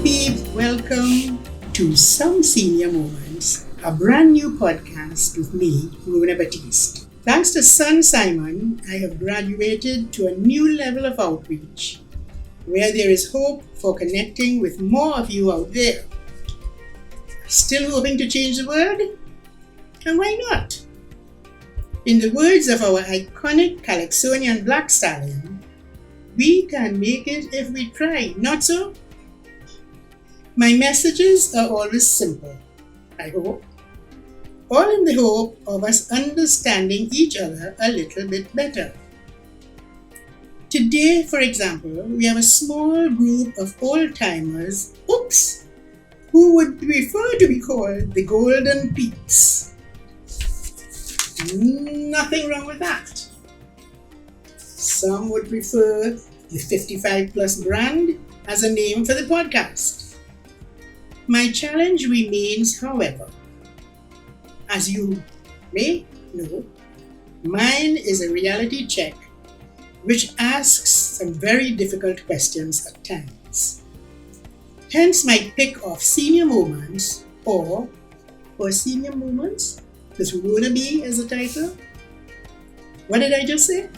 Welcome to Some Senior Moments, a brand new podcast with me, Rhona Baptiste. Thanks to son Simon, I have graduated to a new level of outreach where there is hope for connecting with more of you out there. Still hoping to change the world? And why not? In the words of our iconic Calaxonian black stallion, we can make it if we try, not so? My messages are always simple, I hope. All in the hope of us understanding each other a little bit better. Today, for example, we have a small group of old-timers, who would prefer to be called the Golden Peeps. Nothing wrong with that. Some would prefer the 55 plus brand as a name for the podcast. My challenge remains, however, as you may know, mine is a reality check which asks some very difficult questions at times. Hence my pick of senior moments or senior moments with Rhona B as a title. What did I just say?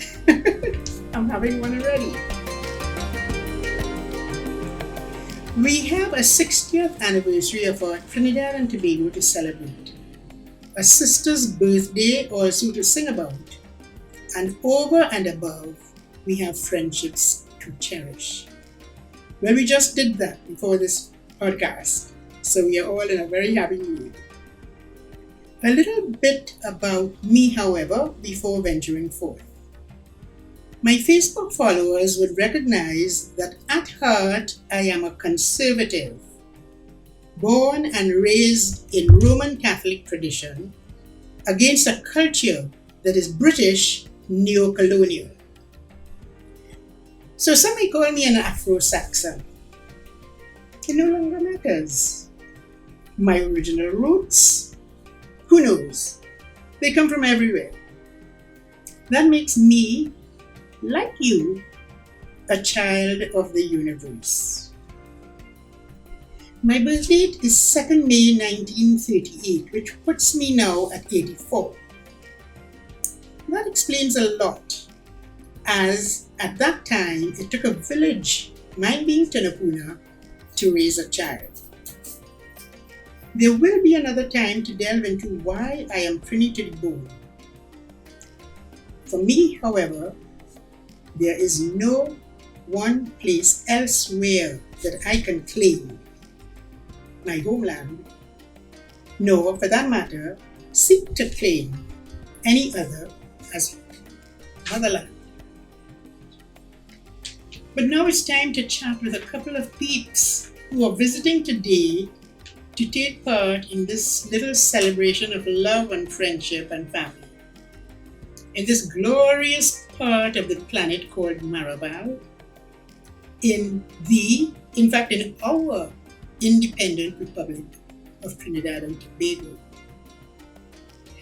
I'm having one already. We have a 60th anniversary of our Trinidad and Tobago to celebrate, a sister's birthday also to sing about, and over and above, we have friendships to cherish. Well, we just did that before this podcast, so we are all in a very happy mood. A little bit about me, however, before venturing forth. My Facebook followers would recognize that at heart I am a conservative, born and raised in Roman Catholic tradition, against a culture that is British neo-colonial. So some may call me an Afro-Saxon. It no longer matters. My original roots? Who knows? They come from everywhere. That makes me, like you, a child of the universe. My birth date is 2nd May 1938, which puts me now at 84. That explains a lot, as at that time it took a village, mine being Tunapuna, to raise a child. There will be another time to delve into why I am Trinity born. For me, however, there is no one place elsewhere that I can claim my homeland, nor, for that matter, seek to claim any other as motherland. But now it's time to chat with a couple of peeps who are visiting today to take part in this little celebration of love and friendship and family in this glorious part of the planet called Marabal, in our independent Republic of Trinidad and Tobago.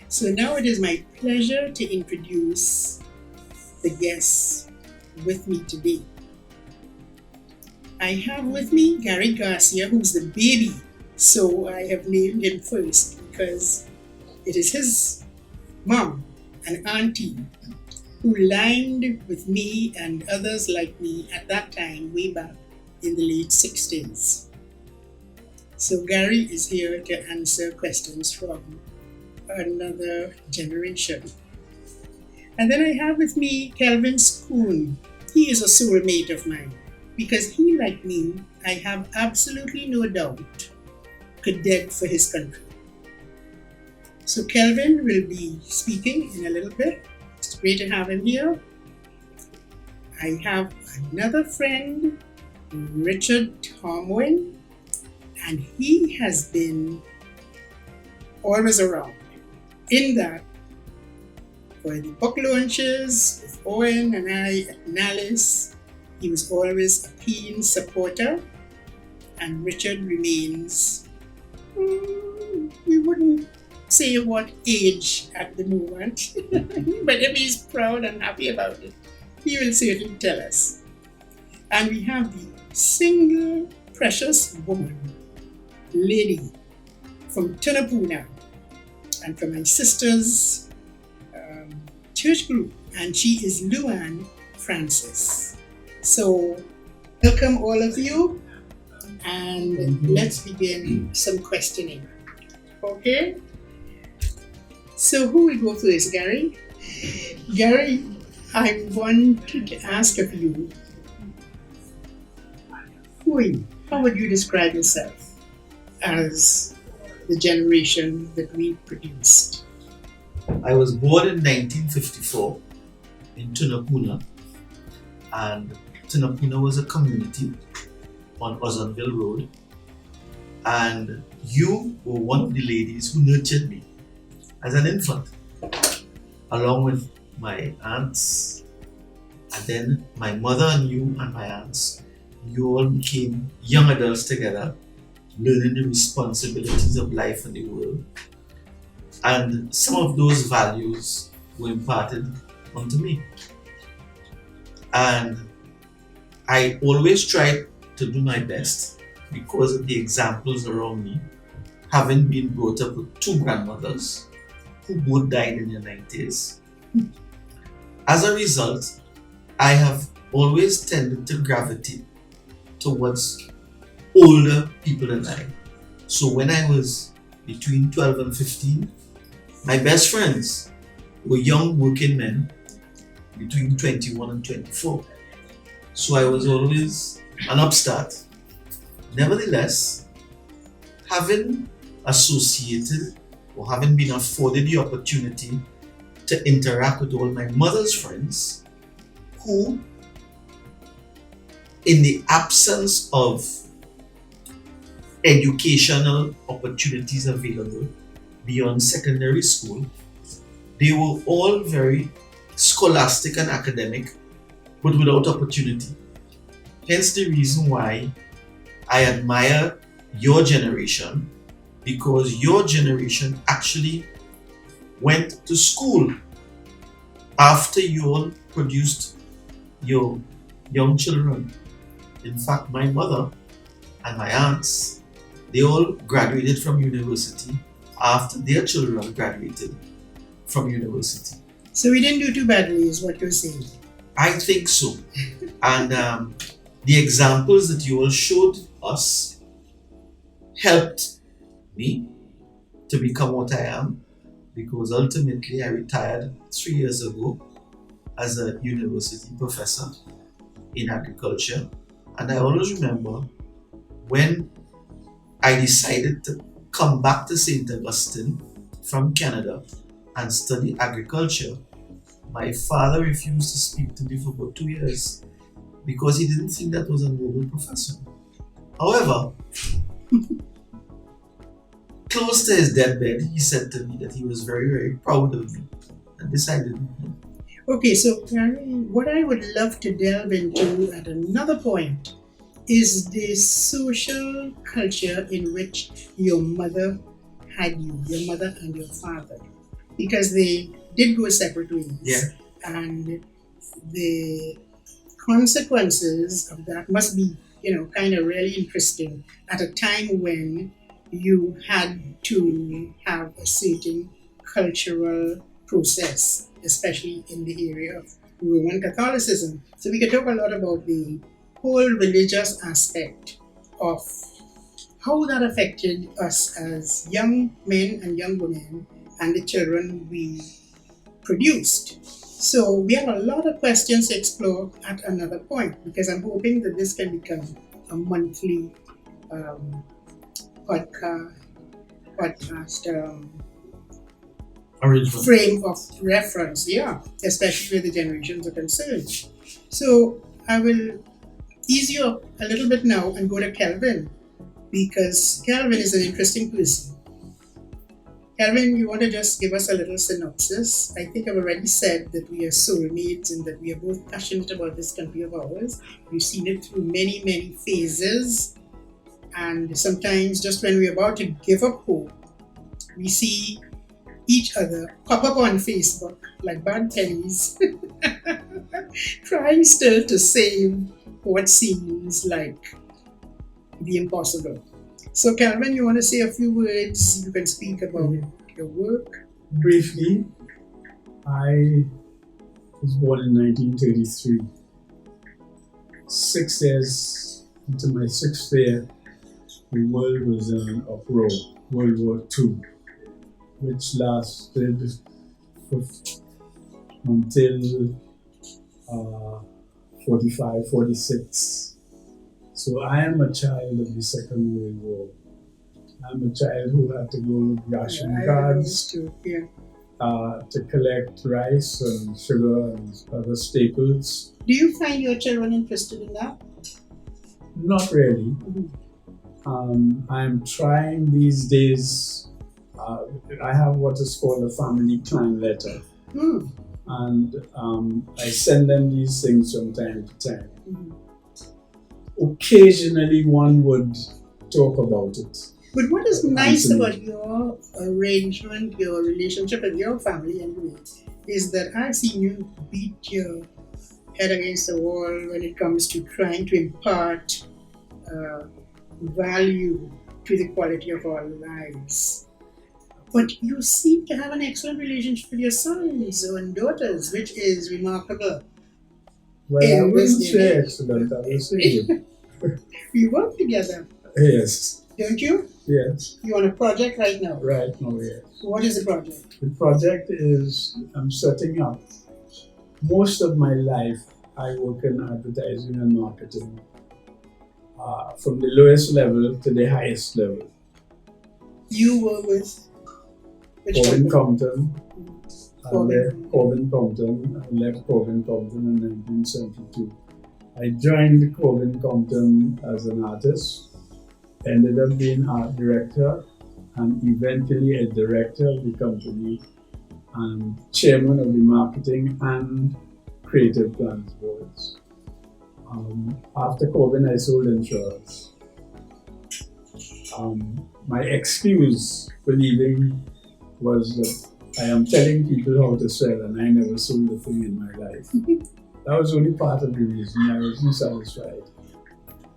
So now it is my pleasure to introduce the guests with me today. I have with me Gary Garcia, who's the baby, so I have named him first because it is his mom, an auntie, who lined with me and others like me at that time, way back in the late 60s. So Gary is here to answer questions from another generation. And then I have with me Kelvin Schoon. He is a soulmate of mine because he, like me, I have absolutely no doubt, could dead for his country. So Kelvin will be speaking in a little bit. It's great to have him here. I have another friend, Richard Tomwin, and he has been always around. In that, for the book launches with Owen and I at Nalis, he was always a keen supporter, and Richard remains, we wouldn't say what age at the moment, but if he's proud and happy about it, he will certainly tell us. And we have the single precious woman, lady from Tunapuna, and from my sister's church group, and she is Luann Francis. So, welcome all of you, and let's begin some questioning. Okay? So, who will go first, Gary? Gary, I wanted to ask of you, who are you? How would you describe yourself as the generation that we produced? I was born in 1954 in Tunapuna, and Tunapuna was a community on Ozonville Road, and you were one of the ladies who nurtured me as an infant, along with my aunts, and then my mother and you and my aunts. You all became young adults together, learning the responsibilities of life in the world. And some of those values were imparted onto me. And I always tried to do my best because of the examples around me, having been brought up with two grandmothers who both died in their 90s. As a result, I have always tended to gravitate towards older people than I. So when I was between 12 and 15, my best friends were young working men between 21 and 24. So I was always an upstart. Nevertheless, having associated or having been afforded the opportunity to interact with all my mother's friends, who, in the absence of educational opportunities available beyond secondary school, they were all very scholastic and academic, but without opportunity. Hence the reason why I admire your generation, because your generation actually went to school after you all produced your young children. In fact, my mother and my aunts, they all graduated from university after their children graduated from university. So we didn't do too badly, is what you're saying? I think so. And the examples that you all showed us helped me to become what I am, because ultimately I retired 3 years ago as a university professor in agriculture. And I always remember when I decided to come back to St. Augustine from Canada and study agriculture, my father refused to speak to me for about 2 years because he didn't think that was a noble profession. However, close to his deathbed, he said to me that he was very, very proud of me and decided. Okay, so what I would love to delve into at another point is the social culture in which your mother had you, your mother and your father, because they did go separate ways. Yeah. And the consequences of that must be, kind of really interesting at a time when you had to have a certain cultural process, especially in the area of Roman Catholicism. So we could talk a lot about the whole religious aspect of how that affected us as young men and young women and the children we produced. So we have a lot of questions to explore at another point, because I'm hoping that this can become a monthly podcast frame of reference, especially where the generations are concerned. So I will ease you up a little bit now and go to Kelvin, because Kelvin is an interesting person. Kelvin, you want to just give us a little synopsis? I think I've already said that we are soulmates and that we are both passionate about this country of ours. We've seen it through many, many phases. And sometimes just when we're about to give up hope, we see each other pop up on Facebook like bad pennies, trying still to save what seems like the impossible. So, Calvin, you want to say a few words? You can speak about your work. Briefly, I was born in 1933. 6 years into my 6th year, the world was in an uproar, World War II, which lasted until 45, 46. So I am a child of the Second World War. I'm a child who had to go with ration cards to collect rice and sugar and other staples. Do you find your children interested in that? Not really. I'm trying these days. I have what is called a family clan letter. And I send them these things from time to time. Occasionally one would talk about it. But what is nice about your arrangement, your relationship with your family anyway, is that I've seen you beat your head against the wall when it comes to trying to impart value to the quality of our lives. But you seem to have an excellent relationship with your sons and daughters, which is remarkable. Well, I wouldn't say excellent, I would say good. We work together. Yes. Don't you? Yes. You're on a project right now. Right now, yes. What is the project? The project is I'm setting up. Most of my life, I work in advertising and marketing, from the lowest level to the highest level. You were with Corbin Compton. I left Corbin Compton in 1972. I joined Corbin Compton as an artist, ended up being art director, and eventually a director of the company and chairman of the marketing and creative plans boards. After Corbin, I sold insurance. My excuse for leaving was that I am telling people how to sell and I never sold a thing in my life. That was only part of the reason. I wasn't satisfied.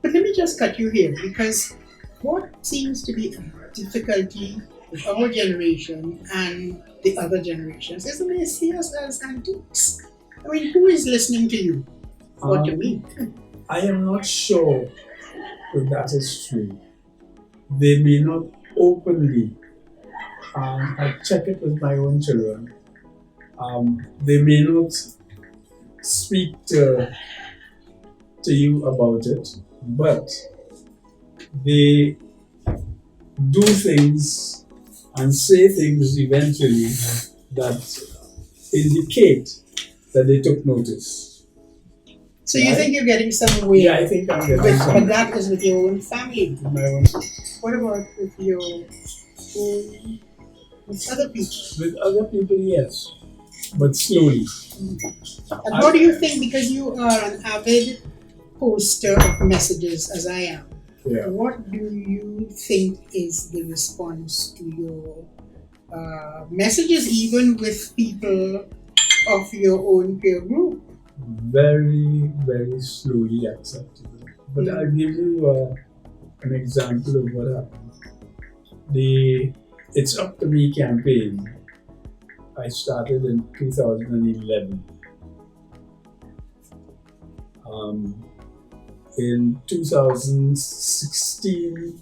But let me just cut you here, because what seems to be a difficulty with our generation and the other generations is that they see us as antiques. I mean, who is listening to you? What do we? I am not sure that is true. They may not openly. I check it with my own children. They may not speak to you about it, but they do things and say things eventually that indicate that they took notice. So you think you're getting somewhere? Yeah, I think I'm getting somewhere. But that is with your own family. With my own. What about with your own, with other people? With other people, yes, but slowly. And how do you think, because you are an avid poster of messages as I am, what do you think is the response to your messages, even with people of your own peer group? Very, very slowly acceptable. But I'll give you an example of what happened. The It's Up to Me campaign I started in 2011. In 2016,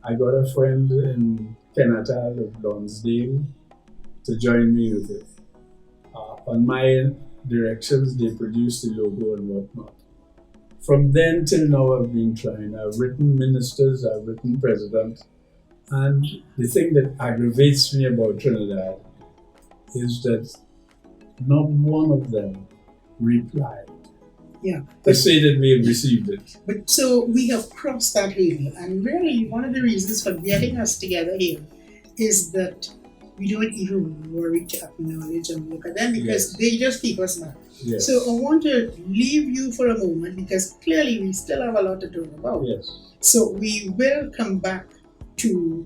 I got a friend in Kenatal of Lonsdale to join me with it. On my directions, they produced the logo and whatnot. From then till now, I've been trying. I've written ministers, I've written president, and the thing that aggravates me about Trinidad is that not one of them replied. To say that we have received it. But so we have crossed that hurdle, and really one of the reasons for getting us together here is that we don't even worry to acknowledge and look at them because they just keep us back. Yes. So I want to leave you for a moment because clearly we still have a lot to talk about. Yes. So we will come back to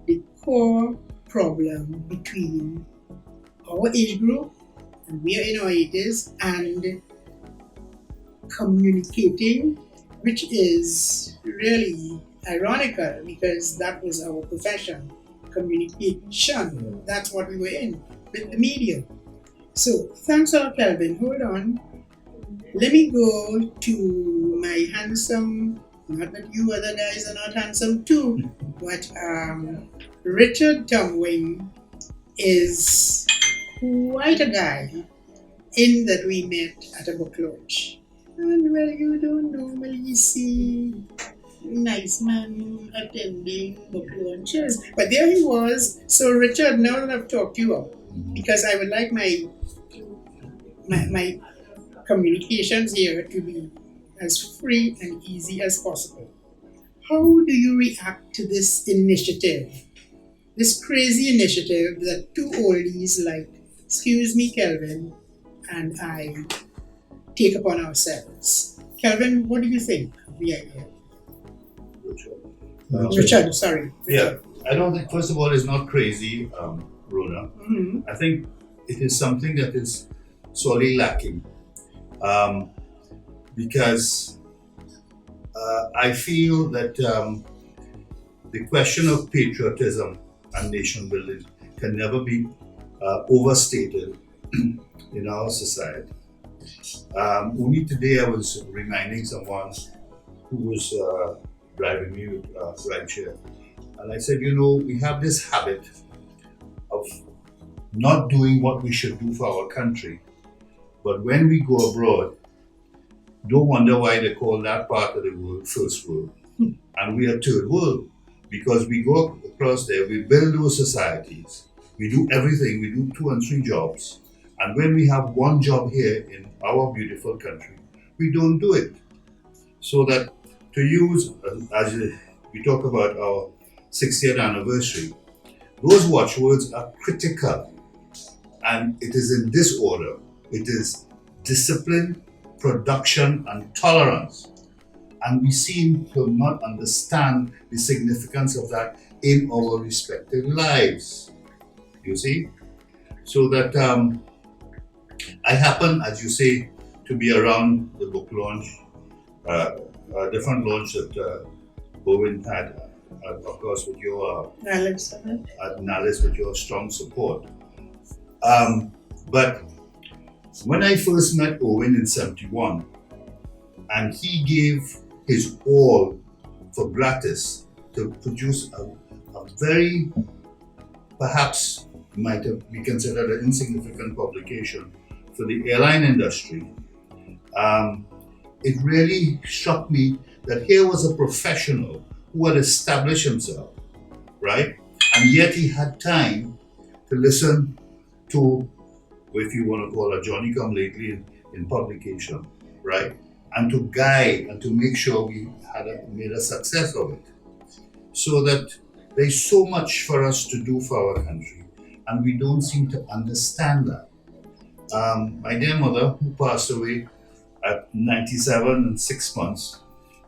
the core problem between our age group, and we are in our 80s, and communicating which is really ironical because that was our profession, communication. That's what we were in with the media. So thanks a lot, Kelvin. Hold on. Let me go to my handsome, not that you other guys are not handsome too, but Richard Tumwing is quite a guy in that we met at a book launch. And well, you don't normally see nice man attending book launches. But there he was. So Richard, now that I've talked you up, because I would like my communications here to be as free and easy as possible. How do you react to this initiative? This crazy initiative that two oldies like, excuse me, Kelvin, and I take upon ourselves. Kelvin, what do you think of the idea? Richard, sorry. Yeah, I don't think, first of all, it's not crazy, Rhona. Mm-hmm. I think it is something that is sorely lacking because I feel that the question of patriotism and nation building can never be overstated in our society. Only today I was reminding someone who was driving me with rideshare, and I said, we have this habit of not doing what we should do for our country, but when we go abroad, don't wonder why they call that part of the world first world, and we are third world, because we go across there, we build those societies, we do everything, we do 2 and 3 jobs, and when we have one job here in our beautiful country, we don't do it. So that to use, as we talk about our 60th anniversary, those watchwords are critical, and it is in this order. It is discipline, production, and tolerance. And we seem to not understand the significance of that in our respective lives. You see? So that I happen, as you say, to be around the book launch, a different launch that Owen had, of course, with your Nalis, with your strong support. But when I first met Owen in '71, and he gave his all for gratis to produce a very, perhaps might have be considered an insignificant publication for the airline industry, it really struck me that here was a professional who had established himself, right? And yet he had time to listen to, if you want to call it Johnny Come Lately in publication, right? And to guide and to make sure we had made a success of it. So that there's so much for us to do for our country, and we don't seem to understand that. My dear mother, who passed away at 97 and 6 months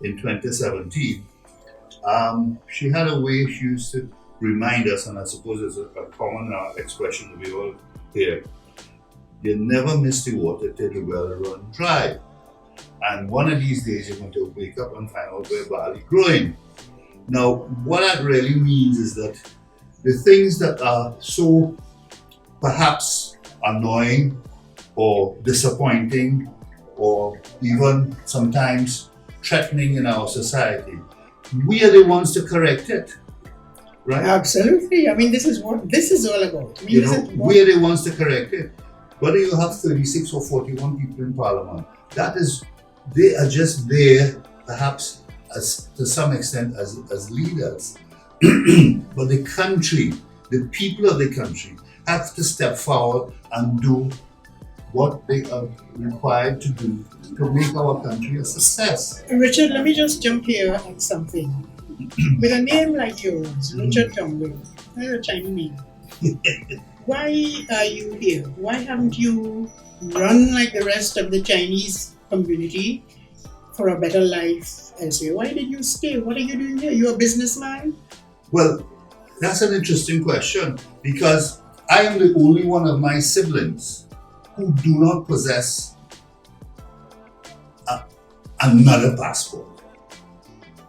in 2017, she had a way she used to remind us, and I suppose it's a common expression that we all hear, you never miss the water till the well run dry. And one of these days you're going to wake up and find out where barley growing. Now, what that really means is that the things that are so perhaps annoying or disappointing or even sometimes threatening in our society, we are the ones to correct it, right? Absolutely. I mean, this is what this is all about. I mean, we are the ones to correct it. Whether you have 36 or 41 people in Parliament, they are just there, perhaps as to some extent as leaders. But the country, the people of the country, have to step forward and do what they are required to do to make our country a success. Richard, let me just jump here on something. With a name like yours, Richard Tumwing, you're a Chinese name. Why are you here? Why haven't you run like the rest of the Chinese community for a better life elsewhere? Why did you stay? What are you doing here? You're a businessman? Well, that's an interesting question, because I am the only one of my siblings who do not possess another passport.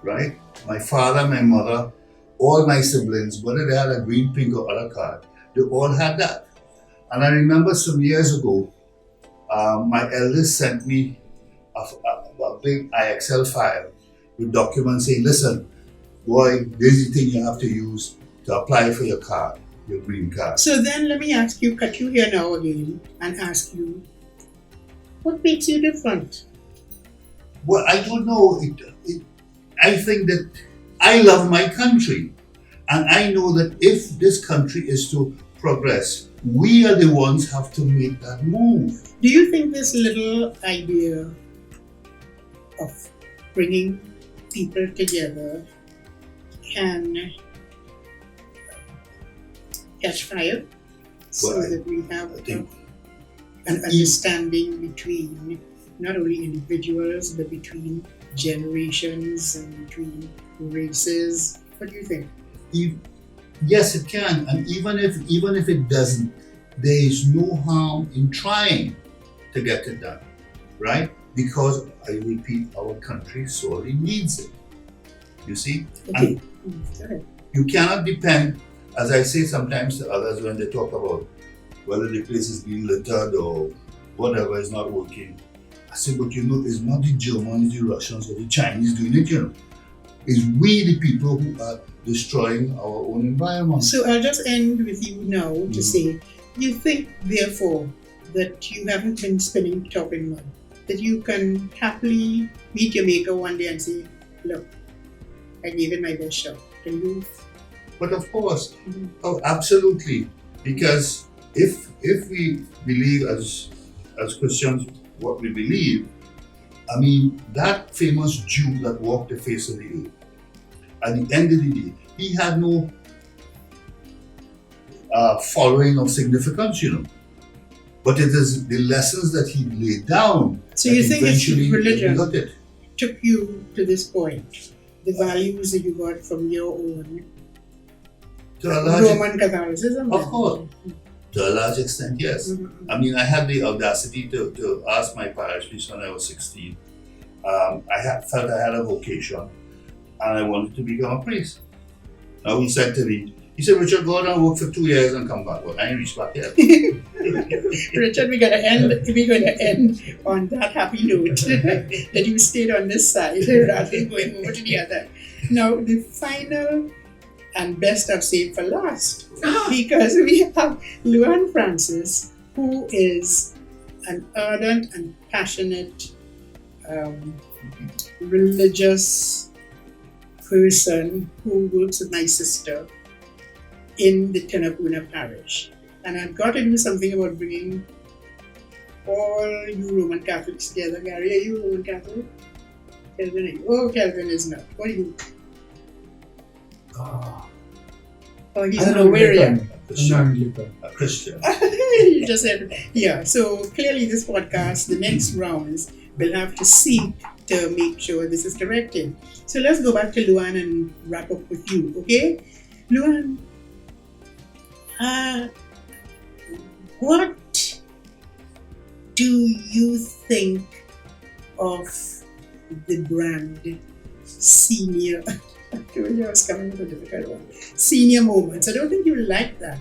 right? My father, my mother, all my siblings, whether they had a green, pink, or other card, they all had that. And I remember some years ago, my eldest sent me a big IXL file with documents saying, listen, boy, this is the thing you have to use to apply for your card, your green card. So then let me ask you, cut you here now again, and ask you, what makes you different? Well, I don't know. I think that I love my country. And I know that if this country is to progress, we are the ones have to make that move. Do you think this little idea of bringing people together can catch fire so Well, that we have I think an understanding between not only individuals but between generations and between races? What do you think? yes, it can. And even if it doesn't, there is no harm in trying to get it done, right? Because I repeat, our country sorely needs it. You see? Okay. And you cannot depend, as I say sometimes to others when they talk about whether the place is being littered or whatever is not working. I say, but you know, it's not the Germans, the Russians, or the Chinese doing it, you know. It's we, the people, who are destroying our own environment. So I'll just end with you now to say, you think, therefore, that you haven't been spinning top in mud, that you can happily meet your maker one day and say, look, I gave it my best shot. Can you? But of course, oh, absolutely. Because if we believe as Christians what we believe, I mean, that famous Jew that walked the face of the earth, at the end of the day, he had no following of significance, you know. But it is the lessons that he laid down. So you think it's eventually religion got it. took you to this point? The values that you got from your own To a large Roman Catholicism? Of course. To a large extent, yes. Mhm. I mean, I had the audacity to ask my parish priest when I was 16. Felt I had a vocation and I wanted to become a priest. Now he said to me, Richard, go out and work for 2 years and come back. Well, I ain't reached back yet. Richard, we're gonna end on that happy note that you stayed on this side rather than going over to the other. Now the final and best I've saved for last, because we have Luan Francis, who is an ardent and passionate religious person who works with my sister in the Tenapuna parish. And I've got to do something about bringing all you Roman Catholics together. Gary, are you Roman Catholic? Kelvin, are you? Oh, Kelvin is not. What are you? Oh, he's I'm Novarian. A Christian. You just said, yeah. So clearly, this podcast, the next rounds, will have to seek to make sure this is corrected. So let's go back to Luan and wrap up with you, okay? Luan, what do you think of the brand senior? I told you I was coming with a difficult one. Senior moments. I don't think you like that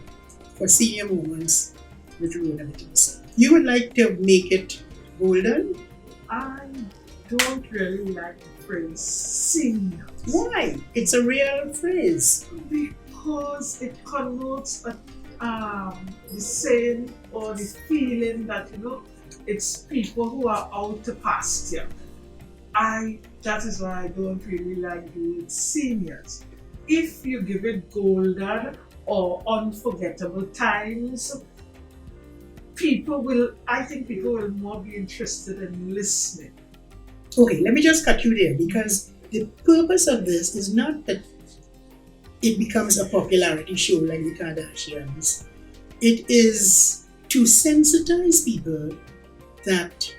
for senior moments with Rhona Baptiste. You would like to make it golden? I don't really like the phrase senior. Why? It's a real phrase. Because it connotes the saying or the feeling that, you know, it's people who are out to pasture. That is why I don't really like the word seniors. If you give it golden or unforgettable times, I think people will more be interested in listening. Okay, let me just cut you there, because the purpose of this is not that it becomes a popularity show like the Kardashians. It is to sensitize people that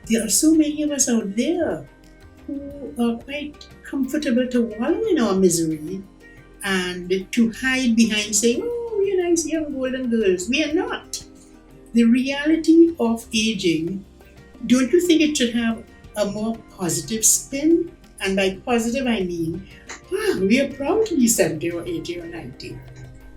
there are so many of us out there who are quite comfortable to wallow in our misery and to hide behind saying, oh, we're nice young golden girls. We are not. The reality of aging, don't you think it should have a more positive spin? And by positive, I mean, we are proud to be 70 or 80 or 90.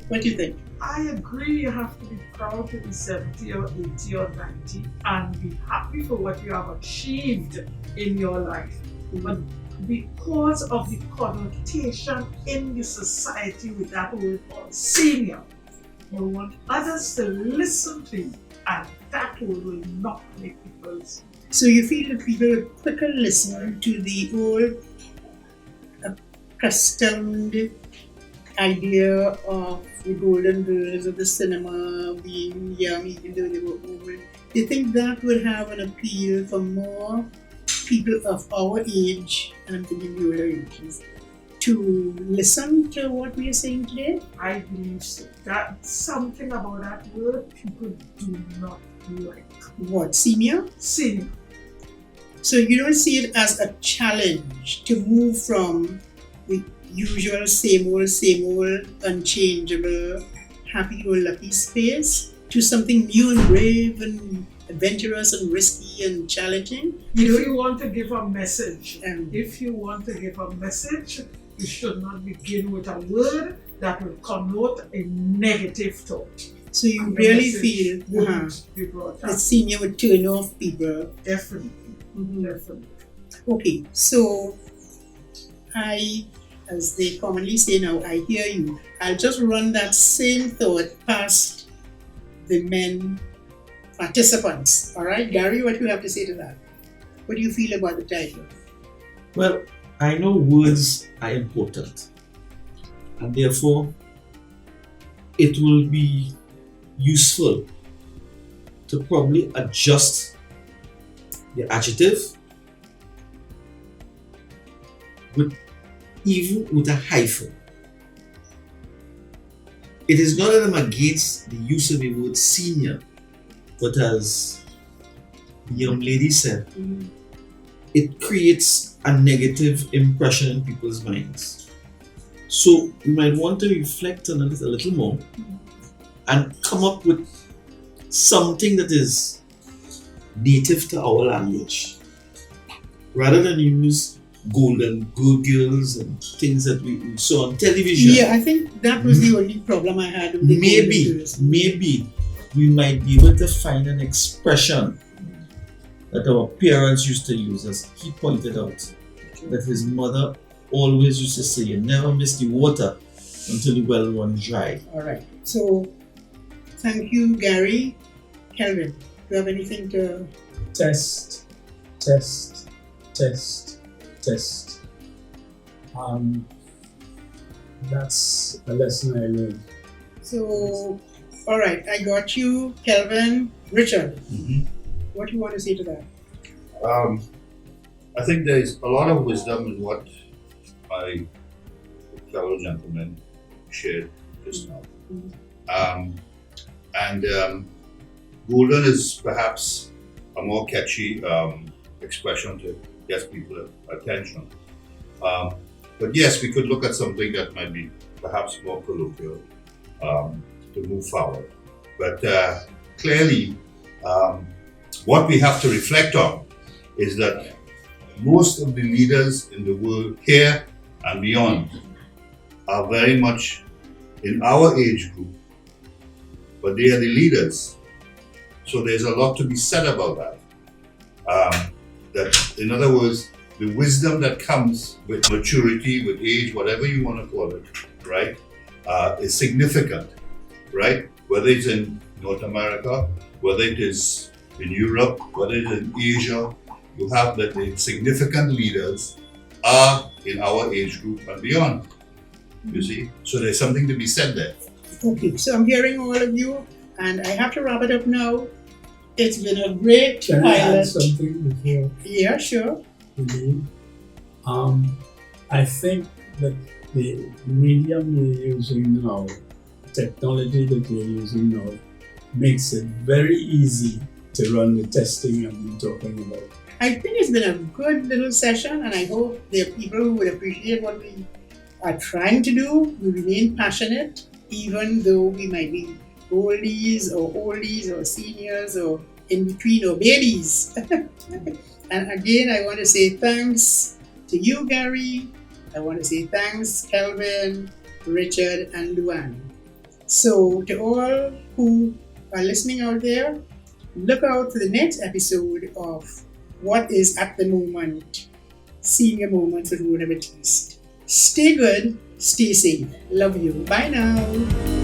What do you think? I agree, you have to be proud to be 70 or 80 or 90 and be happy for what you have achieved in your life. But because of the connotation in the society with that word called senior, you want others to listen to you, and that word will not make people listen. So you feel that people would quicker listen to the old accustomed idea of the golden girls of the cinema being young even though they were old. Do you think that would have an appeal for more people of our age, and I'm thinking the older ages, to listen to what we are saying today? I believe so. That something about that word people do not like. What, senior? Senior. So you don't see it as a challenge to move from the usual same old, unchangeable, happy-go-lucky space to something new and brave and adventurous and risky and challenging? If you want to give a message, Um, you should not begin with a word that will connote a negative thought. So you The really message feel wouldn't be brought that up. senior would turn off people. Definitely. Definitely. Okay, so I, as they commonly say now, I hear you. I'll just run that same thought past the men participants. All right, Gary, what do you have to say to that? What do you feel about the title? Well, I know words are important, and therefore it will be useful to probably adjust the adjective even with a hyphen. It is not that I'm against the use of the word senior, but as the young lady said, it creates a negative impression in people's minds. So you might want to reflect on it a little more and come up with something that is native to our language, rather than use golden girls and things that we saw on television. Yeah, I think that was the only problem I had with the golden girls. Maybe we might be able to find an expression that our parents used to use, as he pointed out, that his mother always used to say, you never miss the water until the well runs dry. All right. So, thank you, Gary. Kelvin, do you have anything to... Test. That's a lesson I learned. So, all right, I got you, Kelvin. Richard, what do you want to say to that? I think there's a lot of wisdom in what my fellow gentlemen shared just now. Golden is perhaps a more catchy expression to get people's attention. But yes, we could look at something that might be perhaps more colloquial to move forward. But clearly, what we have to reflect on is that most of the leaders in the world here and beyond are very much in our age group, but they are the leaders. So there's a lot to be said about that. That, in other words, the wisdom that comes with maturity, with age, whatever you want to call it, right, is significant, right? Whether it's in North America, whether it is in Europe, whether it's in Asia, you have that the significant leaders are in our age group and beyond, you see? So there's something to be said there. Okay, so I'm hearing all of you, and I have to wrap it up now. It's been a great Can I add pilot. something before Yeah, sure. we leave? I think that the medium we're using now, technology that we're using now, makes it very easy to run the testing I've been talking about. I think it's been a good little session, and I hope there are people who would appreciate what we are trying to do. We remain passionate, even though we might be oldies or seniors or in between or babies. And again, I want to say thanks To you, Gary, I want to say thanks, Kelvin, Richard, and Luan. So, to all who are listening out there, look out for the next episode of What is at the Moment Senior Moments with Rhona Baptiste. Stay good, stay safe. Love you. Bye now.